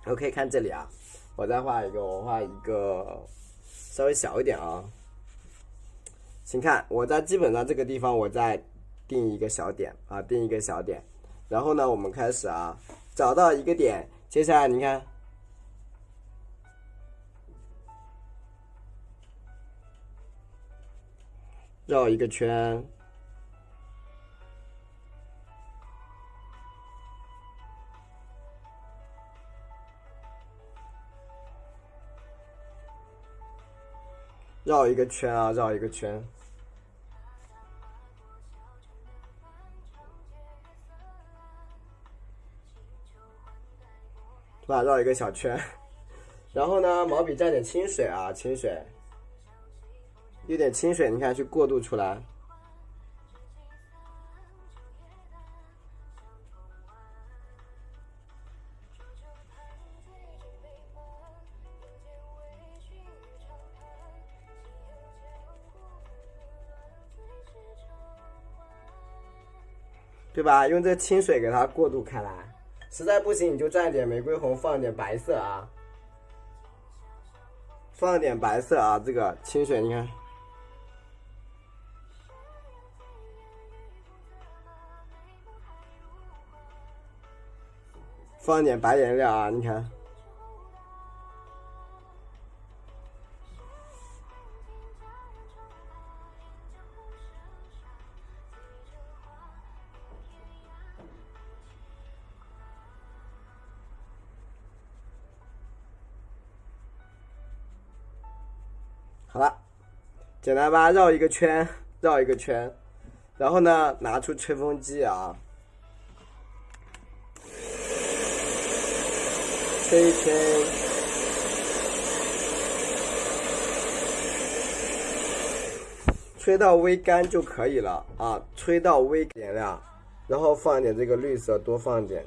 OK，看这里啊，我再画一个，我画一个稍微小一点啊。请看，我在基本上这个地方，我再定一个小点啊，定一个小点。然后呢，我们开始啊，找到一个点，接下来你看，绕一个圈，绕一个圈啊，绕一个圈，对吧？绕一个小圈。然后呢，毛笔蘸点清水啊，清水，有点清水，你看去过渡出来。对吧？用这清水给它过渡开来，实在不行你就蘸点玫瑰红，放点白色啊，放点白色啊，这个清水你看，放点白颜料啊，你看，好了，简单吧？绕一个圈，绕一个圈，然后呢，拿出吹风机啊，吹一吹，吹到微干就可以了啊，吹到微颜料，然后放一点这个绿色，多放一点。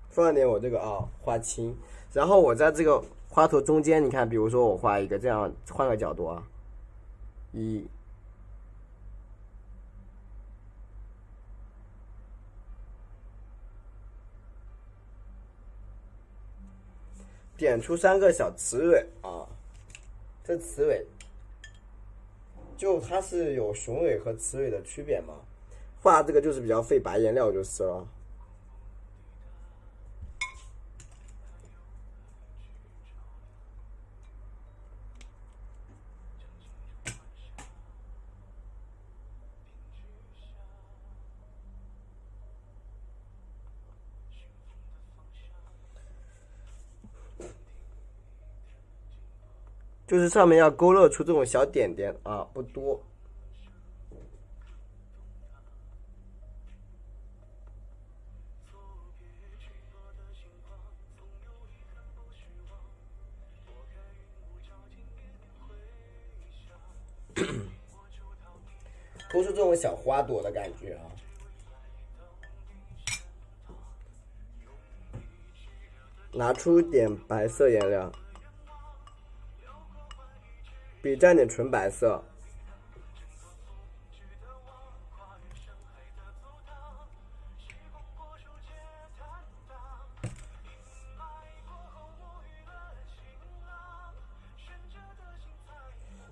放一点我这个啊花青，然后我在这个花头中间，你看，比如说我画一个这样，换个角度啊，点出3个小雌蕊啊，这雌蕊就它是有雄蕊和雌蕊的区别嘛，画这个就是比较费白颜料就是了。就是上面要勾勒出这种小点点啊，不多。勾出这种小花朵的感觉啊。拿出点白色颜料，笔蘸点纯白色。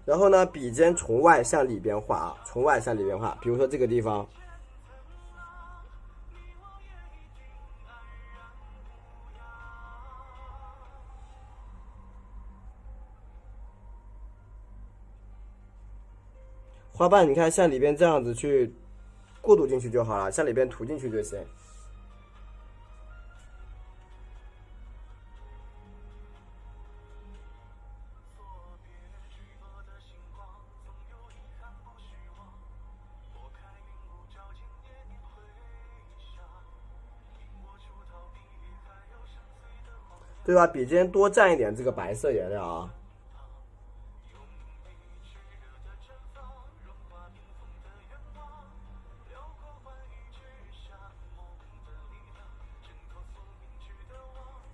然后呢，笔尖从外向里边画啊，从外向里边画。比如说这个地方，花瓣你看向里边这样子去过渡进去就好了，向里边涂进去就行。对吧？笔尖多蘸一点这个白色颜料啊。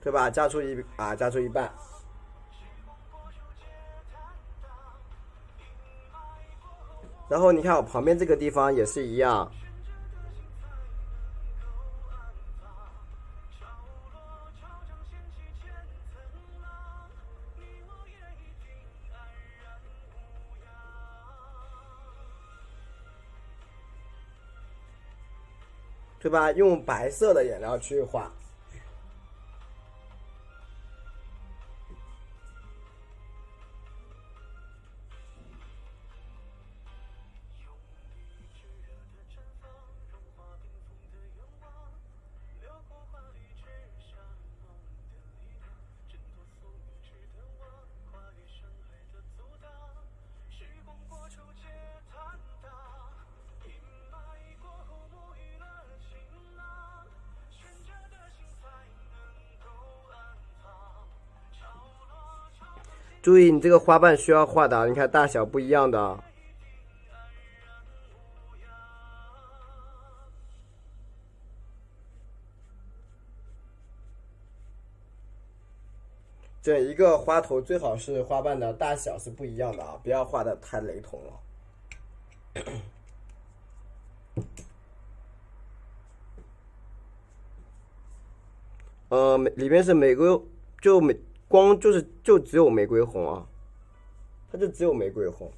对吧？加出一半。然后你看我旁边这个地方也是一样。对吧？用白色的颜料去画。注意，你这个花瓣需要画的，你看大小不一样的。整一个花头最好是花瓣的大小是不一样的啊，不要画的太雷同了。里面是玫瑰，就只有玫瑰红啊，它就只有玫瑰红。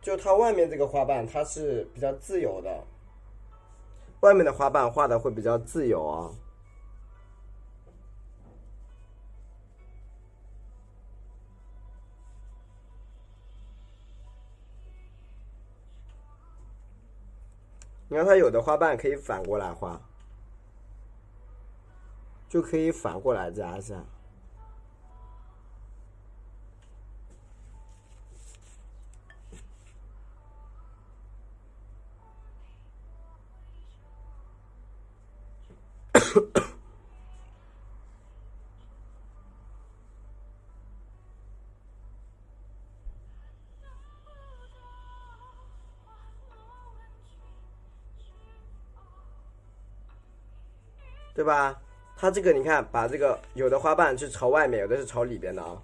就它外面这个花瓣，它是比较自由的，外面的花瓣画的会比较自由啊。你看它有的花瓣可以反过来画，就可以反过来加一下。对吧？它这个你看，把这个有的花瓣是朝外面，有的是朝里边的啊，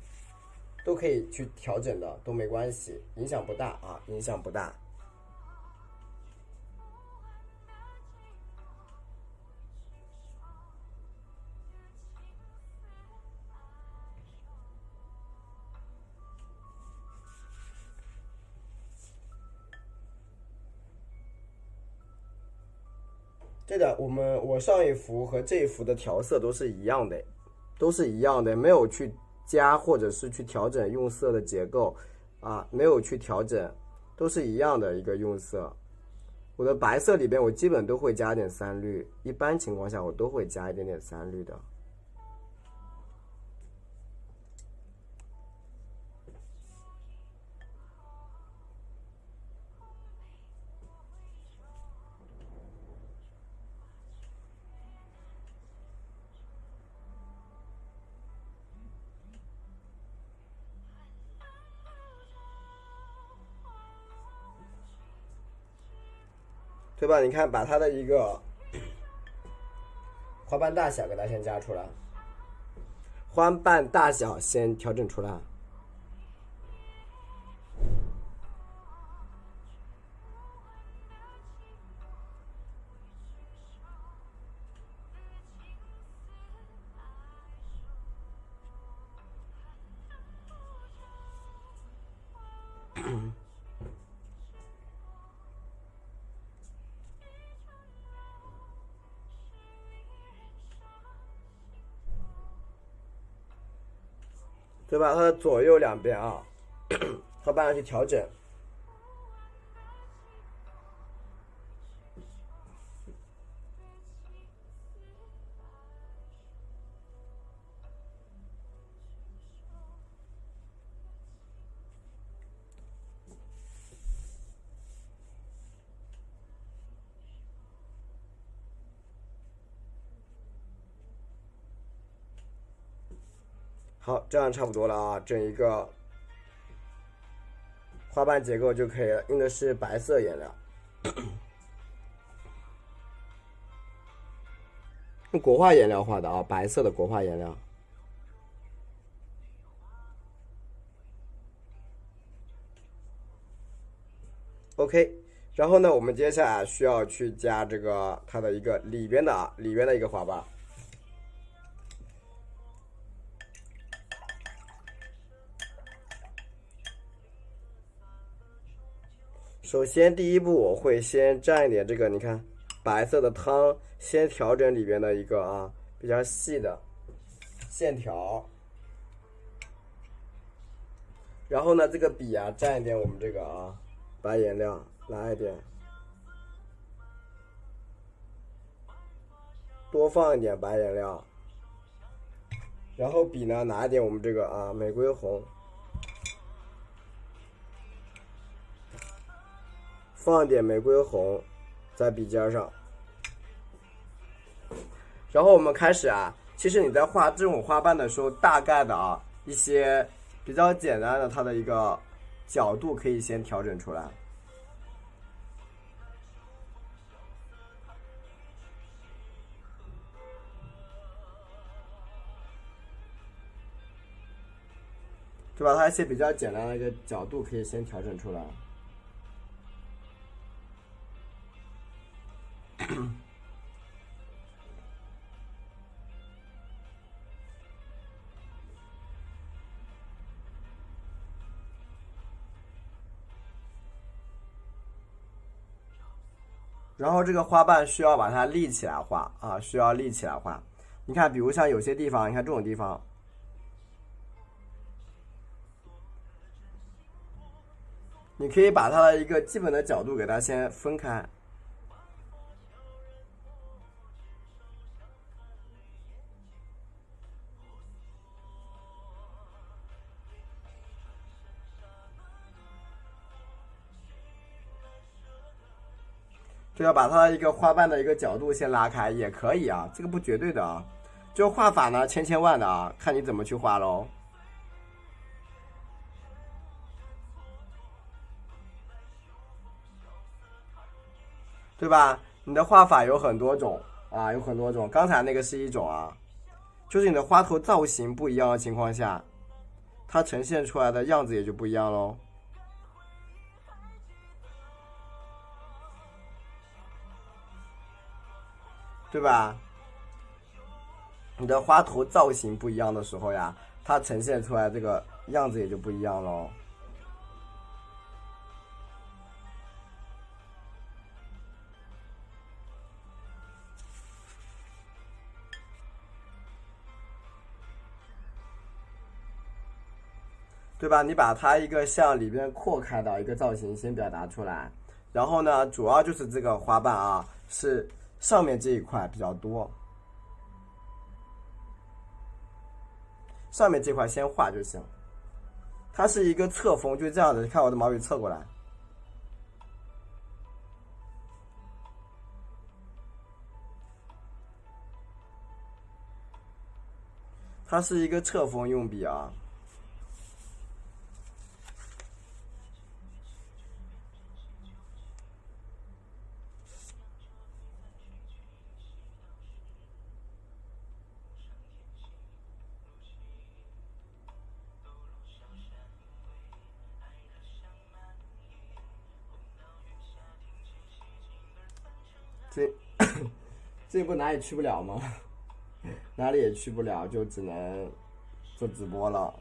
都可以去调整的，都没关系，影响不大啊，影响不大。对的，我上一幅和这一幅的调色都是一样的，都是一样的，没有去加或者是去调整用色的结构啊，没有去调整，都是一样的一个用色。我的白色里边我基本都会加点三绿，一般情况下我都会加一点点三绿的。对吧？你看，把它的一个花瓣大小给它先加出来，花瓣大小先调整出来。对吧？它的左右两边啊，花瓣要去调整。好，这样差不多了啊，整一个花瓣结构就可以了，用的是白色颜料。国画颜料画的啊，白色的国画颜料。OK， 然后呢，我们接下来需要去加这个它的一个里边的一个花瓣。首先第一步，我会先蘸一点这个，你看白色的汤，先调整里边的一个比较细的线条。然后呢，这个笔蘸一点我们这个白颜料，来一点，多放一点白颜料。然后笔呢，拿一点我们这个玫瑰红，放一点玫瑰红在笔尖上。然后我们开始其实你在画这种花瓣的时候，大概的一些比较简单的它的一个角度可以先调整出来。对吧？它一些比较简单的一个角度可以先调整出来。然后这个花瓣需要把它立起来画需要立起来画。你看，比如像有些地方，你看这种地方，你可以把它的一个基本的角度给它先分开。就要把它的一个花瓣的一个角度先拉开，也可以这个不绝对的就画法呢，千万的看你怎么去画喽，对吧？你的画法有很多种有很多种。刚才那个是一种就是你的花头造型不一样的情况下，它呈现出来的样子也就不一样喽。对吧？你的花头造型不一样的时候它呈现出来这个样子也就不一样喽。对吧？你把它一个向里边扩开的一个造型先表达出来，然后呢，主要就是这个花瓣是上面这一块比较多。上面这块先画就行，它是一个侧锋，就这样的。看我的毛笔侧过来，它是一个侧锋用笔这不哪里去不了吗？哪里也去不了，就只能做直播了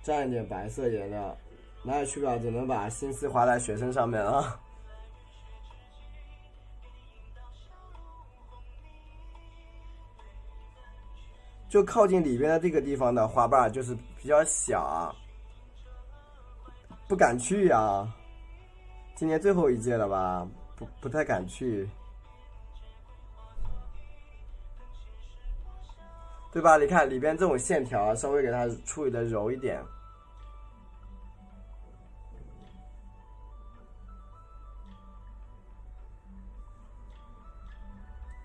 蘸一点白色颜料，哪里去不了，只能把心思花在学生上面了。就靠近里边的这个地方的花瓣就是比较小不敢去今年最后一届了吧，不太敢去，对吧？你看里边这种线条稍微给它处理的柔一点。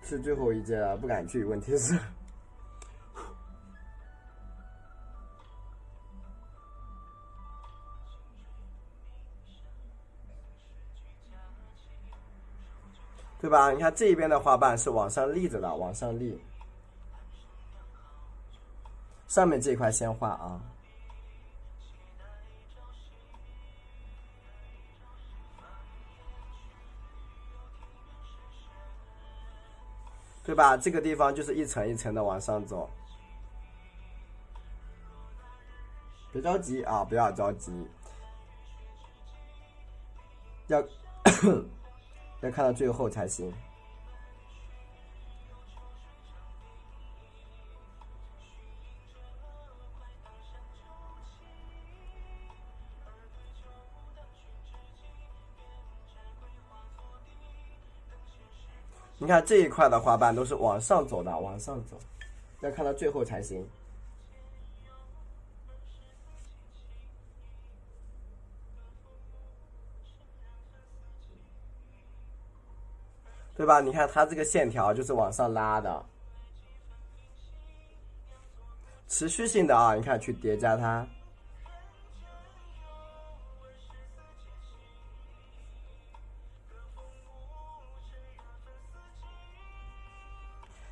是最后一届了，不敢去，问题是。对吧？你看这一边的花瓣是往上立着的，往上立，上面这一块先画啊。对吧？这个地方就是一层一层的往上走，别着急啊，不要着急，要要看到最后才行。你看这一块的花瓣都是往上走的，往上走，要看到最后才行。对吧？你看它这个线条就是往上拉的，持续性的啊，你看去叠加它。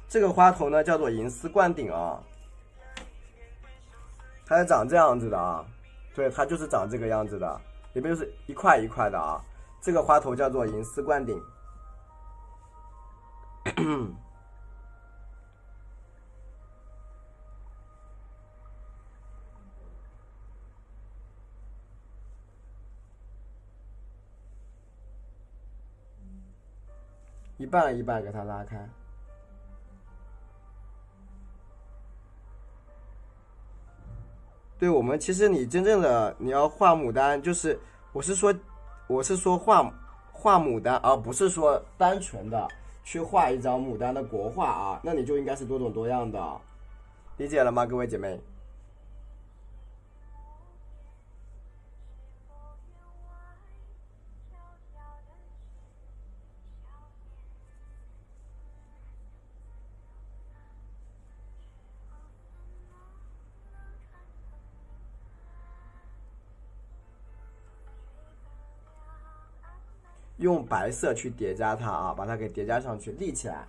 这个花头呢叫做银丝冠顶啊，它是长这样子的啊，对，它就是长这个样子的，里面就是一块一块的啊。这个花头叫做银丝冠顶。一半一半给它拉开。对，我们其实你真正的你要画牡丹，就是我是说画牡丹，而不是说单纯的去画一张牡丹的国画啊，那你就应该是多种多样的，理解了吗，各位姐妹？用白色去叠加它啊，把它给叠加上去，立起来。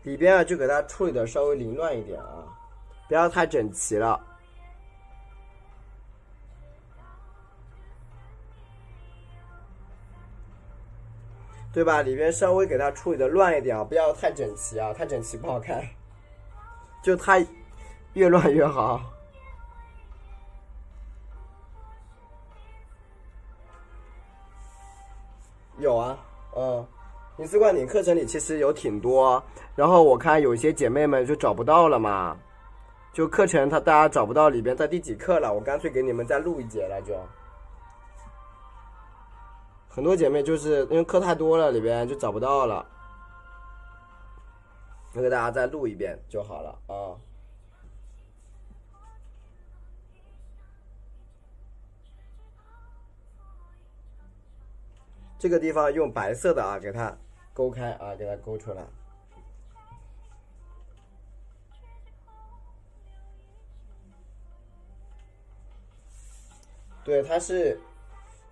里边啊就给它处理的稍微凌乱一点啊，不要太整齐了，对吧？里边稍微给它处理的乱一点啊，不要太整齐啊，太整齐不好看，就它越乱越好。有啊，银丝冠顶课程里其实有挺多，然后我看有一些姐妹们就找不到了嘛，就课程大家找不到里边在第几课了，我干脆给你们再录一节了就。很多姐妹就是因为课太多了，里边就找不到了。我给大家再录一遍就好了啊。这个地方用白色的啊，给它勾开啊，给它勾出来。对，它是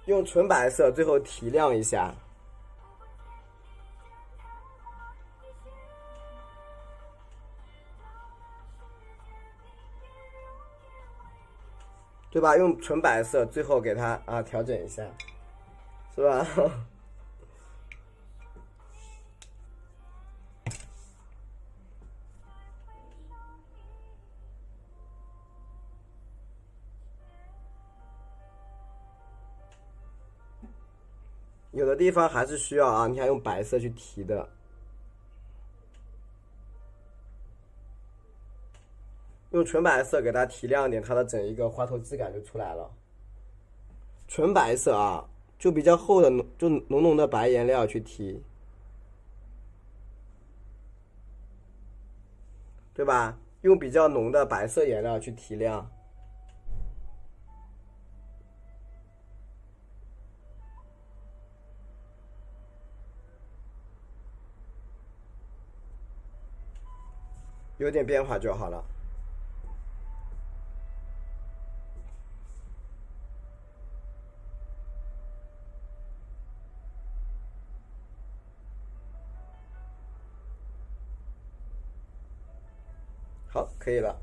用纯白色，最后提亮一下。对吧？用纯白色，最后给它啊调整一下，是吧？有的地方还是需要啊，你看用白色去提的，用纯白色给它提亮点，它的整一个花头质感就出来了。纯白色啊，就比较厚的，就浓浓的白颜料去提，对吧？用比较浓的白色颜料去提亮。有点变化就好了。好，可以了，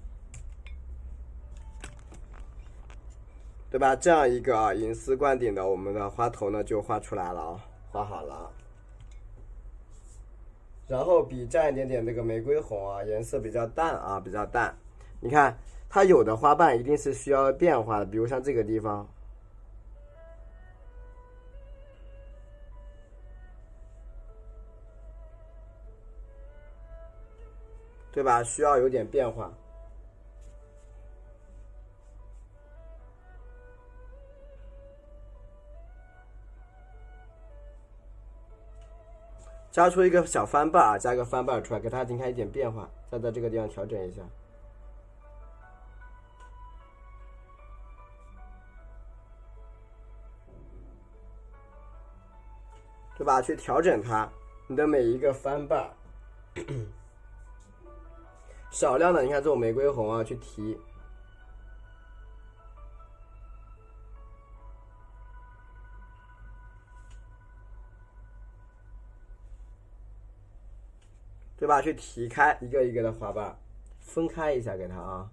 对吧？这样一个啊银丝冠顶的我们的花头呢就画出来了啊，画好了。然后笔蘸一点点这个玫瑰红啊，颜色比较淡啊，比较淡。你看它有的花瓣一定是需要变化的，比如像这个地方，对吧？需要有点变化。加出一个小翻瓣啊，加个翻瓣出来，给它展开一点变化，再在这个地方调整一下，对吧？去调整它，你的每一个翻瓣，少量的，你看这种玫瑰红啊，去提。对吧？去提开一个一个的花瓣，分开一下给它啊。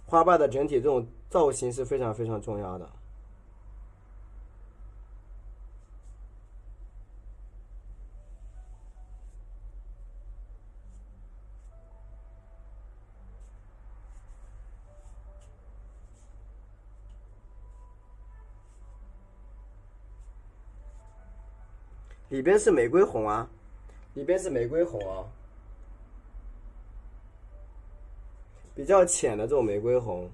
花瓣的整体这种造型是非常非常重要的。里边是玫瑰红啊，里边是玫瑰红啊，比较浅的这种玫瑰红。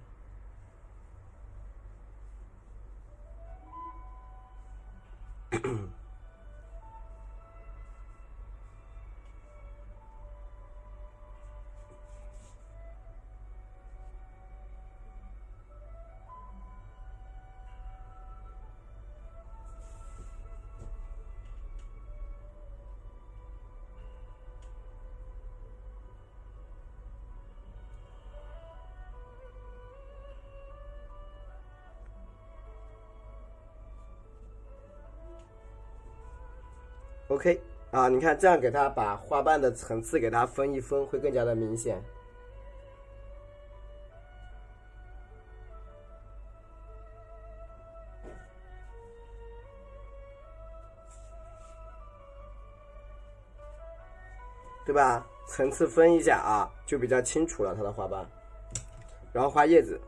OK 啊，你看这样给它把花瓣的层次给它分一分，会更加的明显。对吧？层次分一下啊，就比较清楚了它的花瓣。然后画叶子。